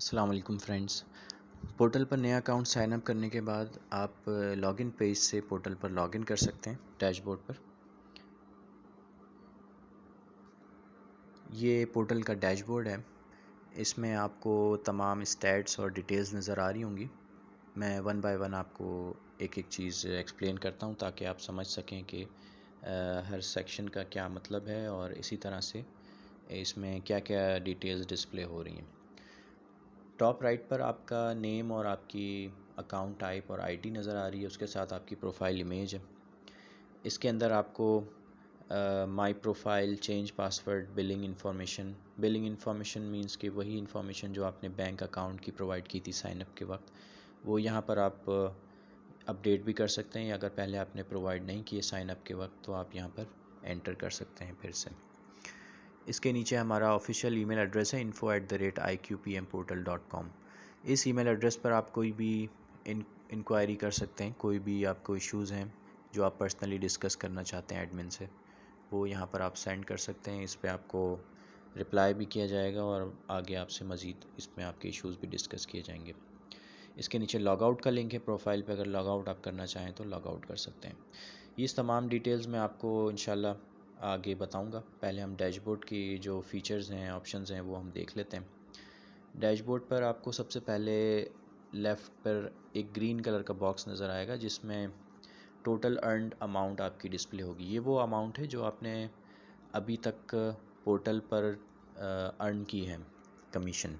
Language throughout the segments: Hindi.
अस्सलाम वालेकुम फ्रेंड्स। पोर्टल पर नया अकाउंट साइन अप करने के बाद आप लॉगिन पेज से पोर्टल पर लॉगिन कर सकते हैं। डैशबोर्ड पर ये पोर्टल का डैशबोर्ड है। इसमें आपको तमाम स्टैट्स और डिटेल्स नज़र आ रही होंगी। मैं वन बाय वन आपको एक एक चीज़ एक्सप्लेन करता हूँ ताकि आप समझ सकें कि हर सेक्शन का क्या मतलब है और इसी तरह से इसमें क्या क्या डिटेल्स डिस्प्ले हो रही हैं। टॉप राइट पर आपका नेम और आपकी अकाउंट टाइप और आईडी नज़र आ रही है, उसके साथ आपकी प्रोफाइल इमेज है। इसके अंदर आपको my profile, change password, billing information means कि वही इंफॉर्मेशन जो आपने बैंक अकाउंट की प्रोवाइड की थी साइन अप के वक्त, वो यहाँ पर आप अपडेट भी कर सकते हैं, या अगर पहले आपने प्रोवाइड नहीं किए साइन अप के वक्त तो आप यहाँ पर एंटर कर सकते हैं फिर से। इसके नीचे हमारा ऑफिशियल ईमेल एड्रेस है info@iqpmportal.com। इस ईमेल एड्रेस पर आप कोई भी इंक्वायरी कर सकते हैं, कोई भी आपको इश्यूज़ हैं जो आप पर्सनली डिस्कस करना चाहते हैं एडमिन से, वो यहाँ पर आप सेंड कर सकते हैं। इस पर आपको रिप्लाई भी किया जाएगा और आगे आपसे मज़ीद इसमें आपके इश्यूज़ भी डिस्कस किए जाएंगे। इसके नीचे लॉग आउट का लिंक है प्रोफाइल पे, अगर लॉग आउट आप करना चाहें तो लॉग आउट कर सकते हैं। ये तमाम डिटेल्स मैं आपको इंशाल्लाह आगे बताऊंगा। पहले हम डैशबोर्ड की जो फीचर्स हैं, ऑप्शंस हैं, वो हम देख लेते हैं। डैशबोर्ड पर आपको सबसे पहले लेफ़्ट पर एक ग्रीन कलर का बॉक्स नज़र आएगा जिसमें टोटल अर्नड अमाउंट आपकी डिस्प्ले होगी। ये वो अमाउंट है जो आपने अभी तक पोर्टल पर अर्न की है कमीशन।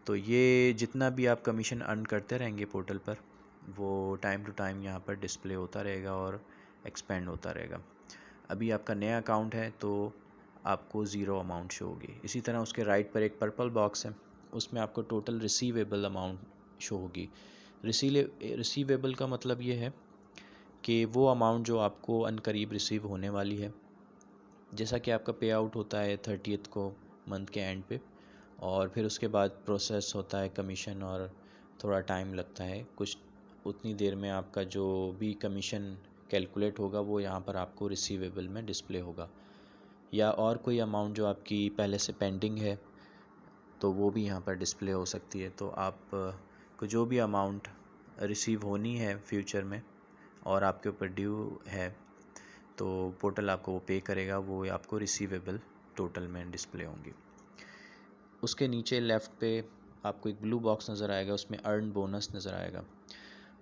तो ये जितना भी आप कमीशन अर्न करते रहेंगे पोर्टल पर, वो टाइम टू टाइम यहाँ पर डिस्प्ले होता रहेगा और एक्सपेंड होता रहेगा। अभी आपका नया अकाउंट है तो आपको ज़ीरो अमाउंट शो होगी। इसी तरह उसके राइट पर एक पर्पल बॉक्स है, उसमें आपको टोटल रिसीवेबल अमाउंट शो होगी। रिसीवेबल का मतलब ये है कि वो अमाउंट जो आपको अनकरीब रिसीव होने वाली है। जैसा कि आपका पे आउट होता है 30th को मंथ के एंड पे, और फिर उसके बाद प्रोसेस होता है कमीशन और थोड़ा टाइम लगता है। कुछ उतनी देर में आपका जो भी कमीशन कैलकुलेट होगा वो यहाँ पर आपको रिसीवेबल में डिस्प्ले होगा, या और कोई अमाउंट जो आपकी पहले से पेंडिंग है तो वो भी यहाँ पर डिस्प्ले हो सकती है। तो आप को जो भी अमाउंट रिसीव होनी है फ्यूचर में और आपके ऊपर ड्यू है तो पोर्टल आपको वो पे करेगा, वो आपको रिसीवेबल टोटल में डिस्प्ले होंगी। उसके नीचे लेफ़्ट पे आपको एक ब्लू बॉक्स नज़र आएगा, उसमें अर्न बोनस नज़र आएगा।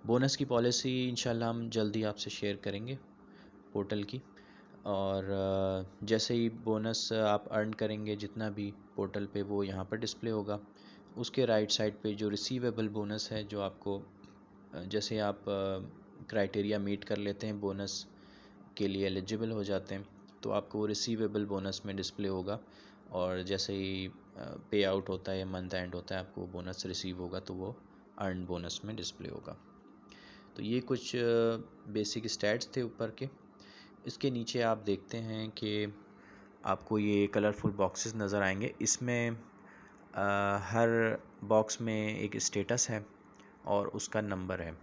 बोनस की पॉलिसी इंशाल्लाह हम जल्दी आपसे शेयर करेंगे पोर्टल की, और जैसे ही बोनस आप अर्न करेंगे जितना भी पोर्टल पे, वो यहाँ पर डिस्प्ले होगा। उसके राइट साइड पे जो रिसीवेबल बोनस है, जो आपको जैसे आप क्राइटेरिया मीट कर लेते हैं, बोनस के लिए एलिजिबल हो जाते हैं, तो आपको वो रिसीवेबल बोनस में डिस्प्ले होगा। और जैसे ही पे आउट होता है, मंथ एंड होता है, आपको बोनस रिसीव होगा तो वो अर्न बोनस में डिस्प्ले होगा। तो ये कुछ बेसिक स्टैट्स थे ऊपर के। इसके नीचे आप देखते हैं कि आपको ये कलरफुल बॉक्सेस नज़र आएंगे। इसमें हर बॉक्स में एक स्टेटस है और उसका नंबर है।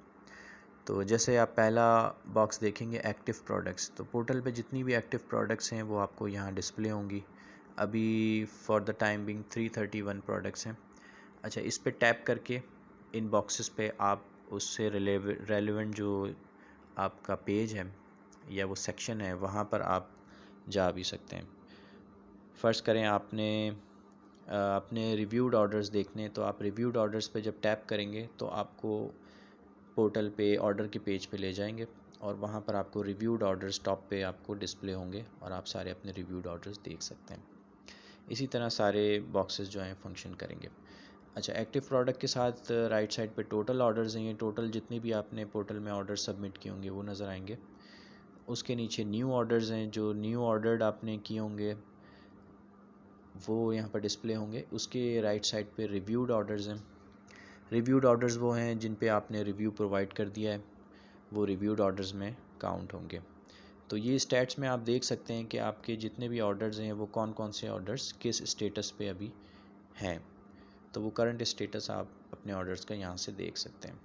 तो जैसे आप पहला बॉक्स देखेंगे एक्टिव प्रोडक्ट्स, तो पोर्टल पे जितनी भी एक्टिव प्रोडक्ट्स हैं वो आपको यहाँ डिस्प्ले होंगी। अभी for the time being 331 products हैं। अच्छा, इस पे टैप करके इन बॉक्सेस पे आप उससे रेलेवेंट जो आपका पेज है या वो सेक्शन है वहाँ पर आप जा भी सकते हैं। फ़र्ज़ करें आपने अपने रिव्यूड ऑर्डर्स देखने, तो आप रिव्यूड ऑर्डर्स पे जब टैप करेंगे तो आपको पोर्टल पे ऑर्डर के पेज पे ले जाएंगे और वहाँ पर आपको रिव्यूड ऑर्डर्स टॉप पे आपको डिस्प्ले होंगे और आप सारे अपने रिव्यूड ऑर्डर्स देख सकते हैं। इसी तरह सारे बॉक्सेस जो हैं फंक्शन करेंगे। अच्छा, एक्टिव प्रोडक्ट के साथ राइट साइड पे टोटल ऑर्डर्स हैं। ये टोटल जितनी भी आपने पोर्टल में ऑर्डर सबमिट किए होंगे वो नज़र आएंगे। उसके नीचे न्यू ऑर्डर्स हैं, जो न्यू ऑर्डर्ड आपने किए होंगे वो यहाँ पर डिस्प्ले होंगे। उसके राइट साइड पे रिव्यूड ऑर्डर्स हैं। रिव्यूड ऑर्डर्स वो हैं जिन पे आपने रिव्यू प्रोवाइड कर दिया है, वो रिव्यूड ऑर्डर्स में काउंट होंगे। तो ये स्टैट्स में आप देख सकते हैं कि आपके जितने भी ऑर्डर्स हैं वो कौन कौन से ऑर्डर्स किस स्टेटस पे अभी हैं। तो वो करंट स्टेटस आप अपने ऑर्डर्स का यहाँ से देख सकते हैं।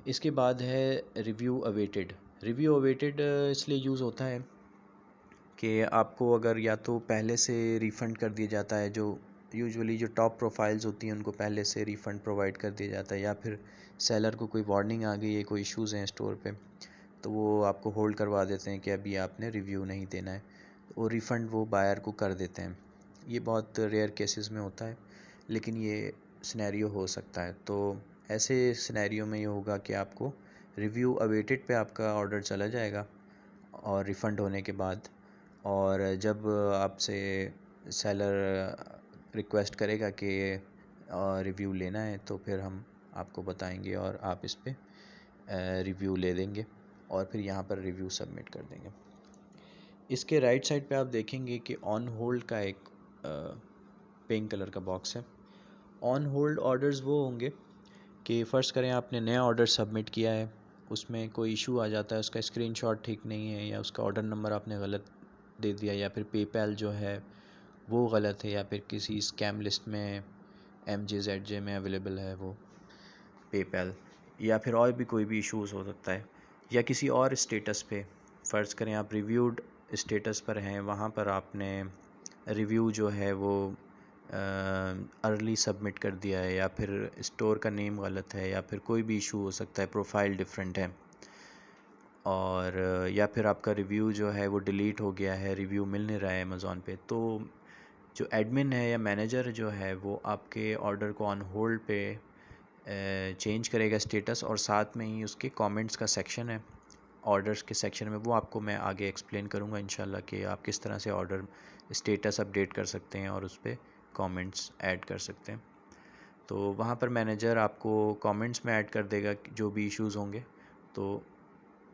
इसके बाद है रिव्यू अवेटेड। रिव्यू अवेटेड इसलिए यूज़ होता है कि आपको अगर या तो पहले से रिफ़ंड कर दिया जाता है जो यूजुअली जो टॉप प्रोफाइल्स होती हैं उनको पहले से रिफ़ंड प्रोवाइड कर दिया जाता है, या फिर सेलर को कोई वार्निंग आ गई है, कोई इश्यूज़ हैं स्टोर पे, तो वो आपको होल्ड करवा देते हैं कि अभी आपने रिव्यू नहीं देना है, वो रिफ़ंड वो बायर को कर देते हैं। ये बहुत रेयर केसेस में होता है, लेकिन ये सिनेरियो हो सकता है। तो ऐसे सिनेरियो में ये होगा कि आपको रिव्यू अवेटेड पे आपका ऑर्डर चला जाएगा और रिफ़ंड होने के बाद, और जब आपसे सेलर रिक्वेस्ट करेगा कि रिव्यू लेना है, तो फिर हम आपको बताएंगे और आप इस पे रिव्यू ले देंगे और फिर यहाँ पर रिव्यू सबमिट कर देंगे। इसके राइट साइड पे आप देखेंगे कि ऑन होल्ड का एक पिंक कलर का बॉक्स है। ऑन होल्ड ऑर्डर्स वो होंगे कि फ़र्ज़ करें आपने नया ऑर्डर सबमिट किया है, उसमें कोई इशू आ जाता है, उसका स्क्रीनशॉट ठीक नहीं है, या उसका ऑर्डर नंबर आपने गलत दे दिया, या फिर पेपैल जो है वो गलत है, या फिर किसी स्कैम लिस्ट में MJZJ में अवेलेबल है वो पेपैल, या फिर और भी कोई भी इश्यूज़ हो सकता है, या किसी और स्टेटस पे फ़र्ज़ करें आप रिव्यूड स्टेटस पर हैं, वहाँ पर आपने रिव्यू जो है वो अर्ली सबमिट कर दिया है, या फिर स्टोर का नेम गलत है, या फिर कोई भी इशू हो सकता है, प्रोफाइल डिफरेंट है, और या फिर आपका रिव्यू जो है वो डिलीट हो गया है, रिव्यू मिल नहीं रहा है अमेज़ॉन पे, तो जो एडमिन है या मैनेजर जो है वो आपके ऑर्डर को ऑन होल्ड पे चेंज करेगा स्टेटस, और साथ में ही उसके कमेंट्स का सेक्शन है ऑर्डर्स के सेक्शन में, वो आपको मैं आगे एक्सप्लेन करूँगा इंशाल्लाह कि आप किस तरह से ऑर्डर स्टेटस अपडेट कर सकते हैं और उस पर कमेंट्स ऐड कर सकते हैं। तो वहाँ पर मैनेजर आपको कमेंट्स में ऐड कर देगा जो भी इश्यूज़ होंगे, तो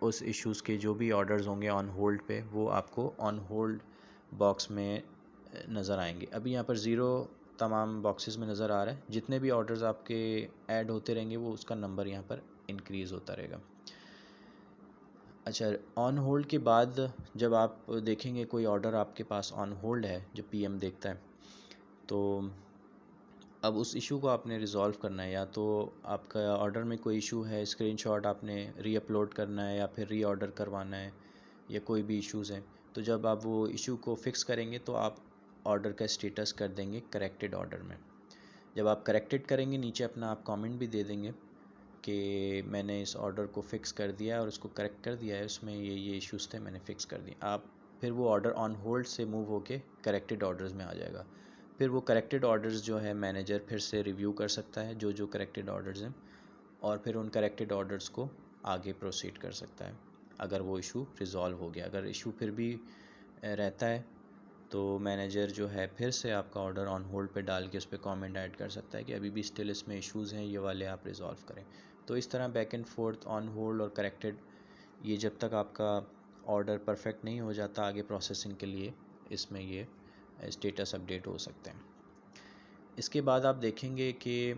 उस इश्यूज़ के जो भी ऑर्डर्स होंगे ऑन होल्ड पे वो आपको ऑन होल्ड बॉक्स में नज़र आएंगे। अभी यहाँ पर ज़ीरो तमाम बॉक्सेस में नज़र आ रहा है, जितने भी ऑर्डर्स आपके ऐड होते रहेंगे वो उसका नंबर यहाँ पर इंक्रीज़ होता रहेगा। अच्छा, ऑन होल्ड के बाद जब आप देखेंगे कोई ऑर्डर आपके पास ऑन होल्ड है, जो PM देखता है, तो अब उस इशू को आपने रिज़ॉल्व करना है, या तो आपका ऑर्डर में कोई इशू है, स्क्रीनशॉट आपने रीअपलोड करना है, या फिर रीऑर्डर करवाना है, या कोई भी इश्यूज़ हैं, तो जब आप वो इशू को फिक्स करेंगे तो आप ऑर्डर का स्टेटस कर देंगे करेक्टेड ऑर्डर में। जब आप करेक्टेड करेंगे, नीचे अपना आप कमेंट भी दे देंगे कि मैंने इस ऑर्डर को फ़िक्स कर दिया है और उसको करेक्ट कर दिया है, उसमें ये इश्यूज़ थे, मैंने फ़िक्स कर दिए। आप फिर वो ऑर्डर ऑन होल्ड से मूव होके करेक्टेड ऑर्डर्स में आ जाएगा। फिर वो करेक्टेड ऑर्डर्स जो है मैनेजर फिर से रिव्यू कर सकता है जो जो करेक्टेड ऑर्डर्स हैं, और फिर उन करेक्टेड ऑर्डर्स को आगे प्रोसीड कर सकता है अगर वो इशू रिज़ॉल्व हो गया। अगर इशू फिर भी रहता है तो मैनेजर जो है फिर से आपका ऑर्डर ऑन होल्ड पे डाल के उस पर कॉमेंट ऐड कर सकता है कि अभी भी स्टिल इसमें इश्यूज़ हैं, ये वाले आप रिज़ॉल्व करें। तो इस तरह back and fourth on hold और करेक्टेड, ये जब तक आपका ऑर्डर परफेक्ट नहीं हो जाता आगे प्रोसेसिंग के लिए, इसमें ये स्टेटस अपडेट हो सकते हैं। इसके बाद आप देखेंगे कि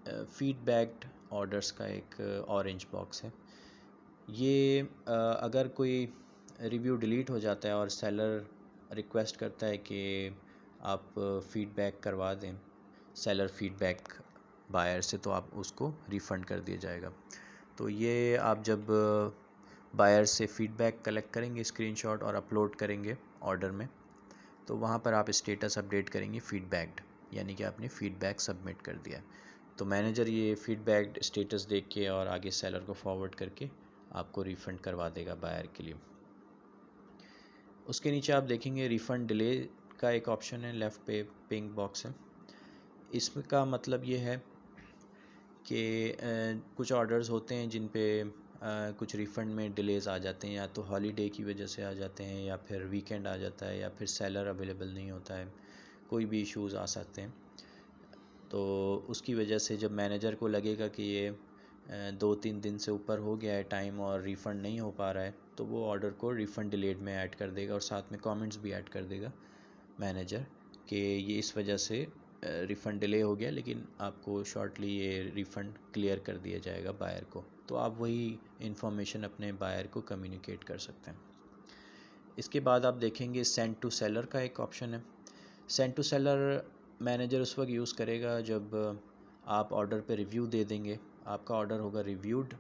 फीडबैक्ड ऑर्डर्स का एक ऑरेंज बॉक्स है। ये अगर कोई रिव्यू डिलीट हो जाता है और सेलर रिक्वेस्ट करता है कि आप फीडबैक करवा दें, सेलर फीडबैक बायर से, तो आप उसको रिफ़ंड कर दिया जाएगा। तो ये आप जब बायर से फ़ीडबैक कलेक्ट करेंगे स्क्रीनशॉट और अपलोड करेंगे ऑर्डर में, तो वहाँ पर आप स्टेटस अपडेट करेंगे फीडबैक्ड, यानी कि आपने फ़ीडबैक सबमिट कर दिया। तो मैनेजर ये फ़ीडबैक स्टेटस देख के और आगे सेलर को फॉरवर्ड करके आपको रिफ़ंड करवा देगा बायर के लिए। उसके नीचे आप देखेंगे रिफ़ंड डिले का एक ऑप्शन है, लेफ़्ट पे पिंक बॉक्स है। इसका मतलब ये है कि कुछ ऑर्डर्स होते हैं जिन पे कुछ रिफ़ंड में डिलेज़ आ जाते हैं, या तो हॉलीडे की वजह से आ जाते हैं, या फिर वीकेंड आ जाता है, या फिर सेलर अवेलेबल नहीं होता है, कोई भी इश्यूज़ आ सकते हैं। तो उसकी वजह से जब मैनेजर को लगेगा कि ये 2-3 दिन से ऊपर हो गया है टाइम और रिफ़ंड नहीं हो पा रहा है, तो वो ऑर्डर को रिफ़ंड डिलेड में ऐड कर देगा और साथ में कमेंट्स भी ऐड कर देगा मैनेजर कि ये इस वजह से रिफ़ंड डिले हो गया, लेकिन आपको शॉर्टली ये रिफ़ंड क्लियर कर दिया जाएगा बायर को। तो आप वही इन्फॉर्मेशन अपने बायर को कम्युनिकेट कर सकते हैं। इसके बाद आप देखेंगे सेंड टू सेलर का एक ऑप्शन है। सेंड टू सेलर मैनेजर उस वक्त यूज़ करेगा जब आप ऑर्डर पे रिव्यू दे देंगे, आपका ऑर्डर होगा रिव्यूड,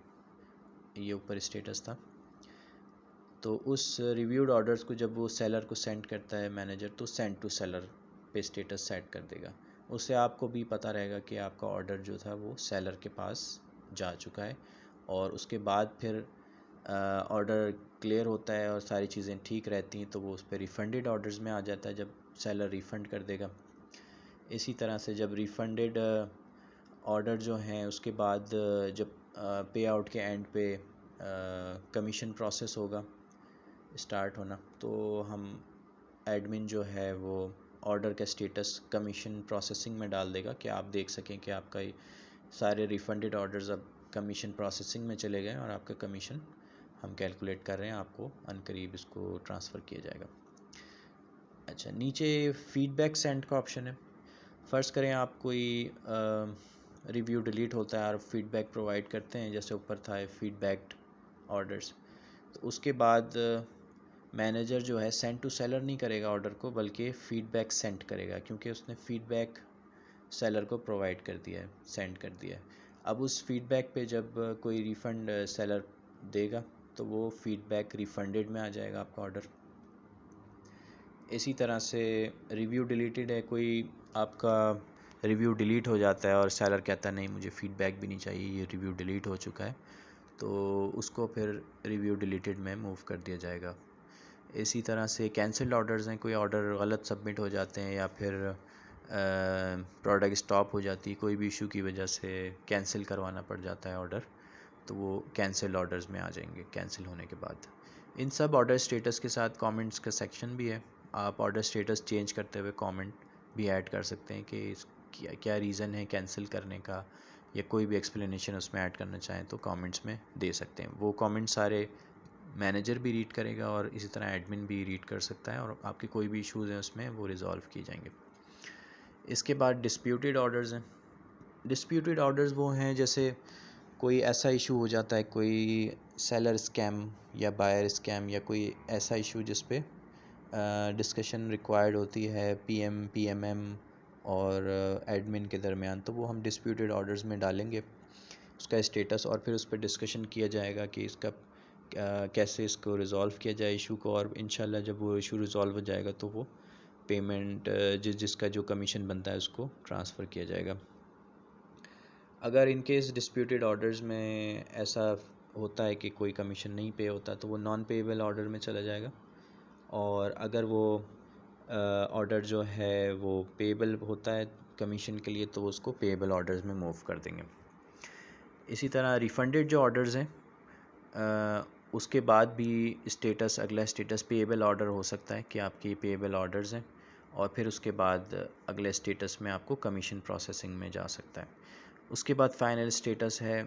ये ऊपर स्टेटस था, तो उस रिव्यूड ऑर्डर्स को जब वो सेलर को सेंड करता है मैनेजर, तो सेंड टू सेलर पे स्टेटस सेट कर देगा। उससे आपको भी पता रहेगा कि आपका ऑर्डर जो था वो सेलर के पास जा चुका है। और उसके बाद फिर ऑर्डर क्लियर होता है और सारी चीज़ें ठीक रहती हैं तो वो उस पर रिफ़ंडेड ऑर्डर्स में आ जाता है जब सेलर रिफ़ंड कर देगा। इसी तरह से जब रिफ़ंडेड ऑर्डर जो हैं उसके बाद जब पे आउट के एंड पे कमीशन प्रोसेस होगा स्टार्ट होना, तो हम एडमिन जो है वो ऑर्डर का स्टेटस कमीशन प्रोसेसिंग में डाल देगा कि आप देख सकें कि आपका ये सारे रिफ़ंडेड ऑर्डर्स अब कमीशन प्रोसेसिंग में चले गए और आपका कमीशन हम कैलकुलेट कर रहे हैं, आपको अनकरीब इसको ट्रांसफ़र किया जाएगा। अच्छा, नीचे फीडबैक सेंड का ऑप्शन है। फ़र्ज़ करें आप कोई रिव्यू डिलीट होता है और फीडबैक प्रोवाइड करते हैं, जैसे ऊपर था फीडबैक ऑर्डर्स, तो उसके बाद मैनेजर जो है सेंड टू सेलर नहीं करेगा ऑर्डर को, बल्कि फीडबैक सेंड करेगा, क्योंकि उसने फीडबैक सेलर को प्रोवाइड कर दिया है, सेंड कर दिया है। अब उस फीडबैक पे जब कोई रिफ़ंड सेलर देगा तो वो फीडबैक रिफ़ंडेड में आ जाएगा आपका ऑर्डर। इसी तरह से रिव्यू डिलीटेड है, कोई आपका रिव्यू डिलीट हो जाता है और सेलर कहता है नहीं मुझे फ़ीडबैक भी नहीं चाहिए, ये रिव्यू डिलीट हो चुका है, तो उसको फिर रिव्यू डिलीटेड में मूव कर दिया जाएगा। इसी तरह से कैंसिल्ड ऑर्डर्स हैं, कोई ऑर्डर गलत सबमिट हो जाते हैं या फिर प्रोडक्ट स्टॉप हो जाती है, कोई भी इशू की वजह से कैंसिल करवाना पड़ जाता है ऑर्डर, तो वो कैंसिल ऑर्डर्स में आ जाएंगे कैंसिल होने के बाद। इन सब ऑर्डर स्टेटस के साथ कमेंट्स का सेक्शन भी है, आप ऑर्डर स्टेटस चेंज करते हुए कमेंट भी ऐड कर सकते हैं कि क्या क्या रीज़न है कैंसिल करने का, या कोई भी एक्सप्लेनेशन उसमें ऐड करना चाहें तो कमेंट्स में दे सकते हैं। वो कमेंट सारे मैनेजर भी रीड करेगा और इसी तरह एडमिन भी रीड कर सकता है और आपके कोई भी इश्यूज़ हैं उसमें वो रिज़ॉल्व किए जाएंगे। इसके बाद डिस्प्यूटेड ऑर्डर्स हैं। डिस्प्यूटेड ऑर्डर्स वो हैं जैसे कोई ऐसा इशू हो जाता है, कोई सेलर स्कैम या बायर स्कैम या कोई ऐसा इशू जिस पे डिस्कशन रिक्वायर्ड होती है पीएम पीएमएम और एडमिन के दरमियान, तो वो हम डिस्प्यूटेड ऑर्डर्स में डालेंगे उसका स्टेटस और फिर उस पर डिस्कशन किया जाएगा कि इसका कैसे इसको रिज़ॉल्व किया जाए इशू को, और इंशाल्लाह जब वो इशू रिज़ॉल्व हो जाएगा तो वो पेमेंट जिसका जो कमीशन बनता है उसको ट्रांसफ़र किया जाएगा। अगर इन केस डिस्प्यूटेड ऑर्डर्स में ऐसा होता है कि कोई कमीशन नहीं पे होता तो वो नॉन पेएबल ऑर्डर में चला जाएगा, और अगर वो ऑर्डर जो है वो पेएबल होता है कमीशन के लिए तो उसको पेएबल ऑर्डर्स में मूव कर देंगे। इसी तरह रिफ़ंडेड जो ऑर्डर्स हैं उसके बाद भी स्टेटस, अगला स्टेटस पेएबल ऑर्डर हो सकता है कि आपके पेएबल ऑर्डर्स हैं, और फिर उसके बाद अगले स्टेटस में आपको कमीशन प्रोसेसिंग में जा सकता है। उसके बाद फाइनल स्टेटस है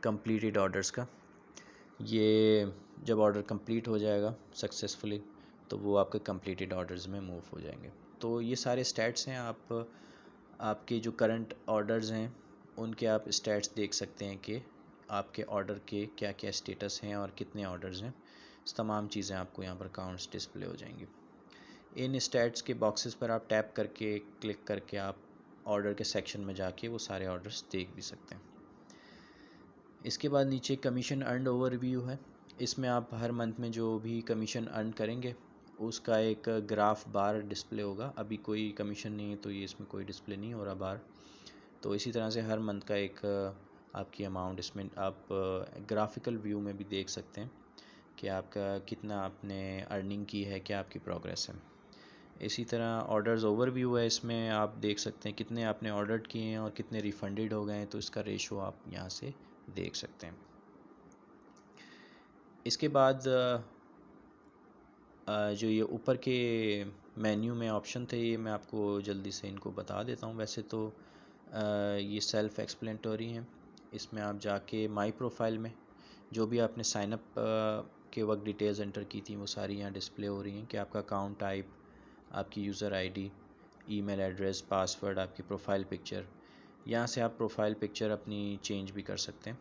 कंप्लीटेड ऑर्डर्स का। ये जब ऑर्डर कंप्लीट हो जाएगा सक्सेसफुली तो वो आपके कंप्लीटेड ऑर्डर्स में मूव हो जाएंगे। तो ये सारे स्टैट्स हैं, आपके जो करंट ऑर्डर्स हैं उनके आप स्टैट्स देख सकते हैं कि आपके ऑर्डर के क्या क्या स्टेटस हैं और कितने ऑर्डर्स हैं। तमाम चीज़ें आपको यहाँ पर काउंट्स डिस्प्ले हो जाएंगी। इन स्टैट्स के बॉक्सेस पर आप टैप करके क्लिक करके आप ऑर्डर के सेक्शन में जाके वो सारे ऑर्डर्स देख भी सकते हैं। इसके बाद नीचे कमीशन अर्नड ओवरव्यू है, इसमें आप हर मंथ में जो भी कमीशन अर्न करेंगे उसका एक ग्राफ बार डिस्प्ले होगा। अभी कोई कमीशन नहीं है तो ये इसमें कोई डिस्प्ले नहीं हो रहा बार, तो इसी तरह से हर मंथ का एक आपकी अमाउंट इसमें आप ग्राफिकल व्यू में भी देख सकते हैं कि आपका कितना आपने अर्निंग की है, क्या आपकी प्रोग्रेस है। इसी तरह ऑर्डर्स ओवरव्यू है, इसमें आप देख सकते हैं कितने आपने ऑर्डर किए हैं और कितने रिफ़ंडेड हो गए हैं, तो इसका रेशो आप यहाँ से देख सकते हैं। इसके बाद जो ये ऊपर के मेन्यू में ऑप्शन थे ये मैं आपको जल्दी से इनको बता देता हूँ। वैसे तो ये सेल्फ़ एक्सप्लेनेटरी हैं, इसमें आप जाके माई प्रोफाइल में जो भी आपने साइनअप के वक्त डिटेल्स एंटर की थी वो सारी यहाँ डिस्प्ले हो रही हैं कि आपका अकाउंट टाइप, आपकी user ID, email address, password, आपकी प्रोफाइल पिक्चर। यहाँ से आप प्रोफाइल पिक्चर अपनी चेंज भी कर सकते हैं,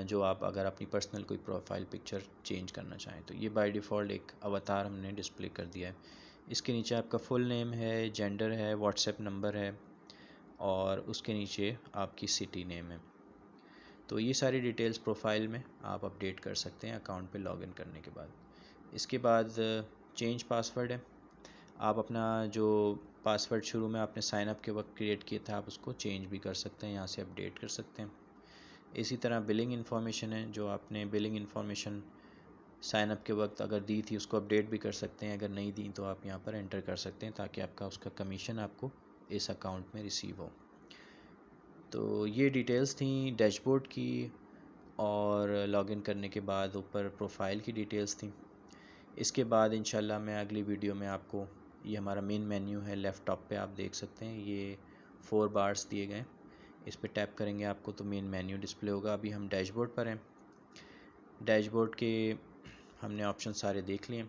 जो आप अगर अपनी पर्सनल कोई प्रोफाइल पिक्चर चेंज करना चाहें तो ये बाय डिफ़ॉल्ट एक अवतार हमने डिस्प्ले कर दिया है। इसके नीचे आपका फुल नेम है, जेंडर है, व्हाट्सएप नंबर है और उसके नीचे आपकी सिटी नेम है। तो ये सारी डिटेल्स प्रोफाइल में आप अपडेट कर सकते हैं अकाउंट पे लॉगिन करने के बाद। इसके बाद चेंज पासवर्ड है, आप अपना जो पासवर्ड शुरू में आपने साइन अप के वक्त क्रिएट किया था, आप उसको चेंज भी कर सकते हैं, यहाँ से अपडेट कर सकते हैं। इसी तरह बिलिंग इन्फॉर्मेशन है, जो आपने बिलिंग इन्फॉर्मेशन साइन अप के वक्त अगर दी थी उसको अपडेट भी कर सकते हैं, अगर नहीं दी तो आप यहाँ पर एंटर कर सकते हैं ताकि आपका उसका कमीशन आपको इस अकाउंट में रिसीव हो। तो ये डिटेल्स थी डैशबोर्ड की, और लॉगिन करने के बाद ऊपर प्रोफाइल की डिटेल्स थी। इसके बाद इंशाल्लाह मैं अगली वीडियो में आपको, ये हमारा मेन मेन्यू है, लेफ़्ट टॉप पे आप देख सकते हैं, ये 4 बार्स दिए गए, इस पर टैप करेंगे आपको तो मेन मेन्यू डिस्प्ले होगा। अभी हम डैशबोर्ड पर हैं, डैशबोर्ड के हमने ऑप्शन सारे देख लिए।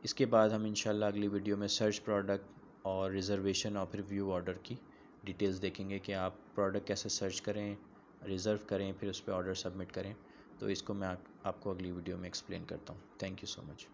इसके बाद हम इंशाल्लाह अगली वीडियो में सर्च प्रोडक्ट और रिज़र्वेशन और रिव्यू ऑर्डर की डिटेल्स देखेंगे कि आप प्रोडक्ट कैसे सर्च करें, रिज़र्व करें, फिर उस पर ऑर्डर सबमिट करें। तो इसको मैं आपको अगली वीडियो में एक्सप्लेन करता हूँ। Thank you so much.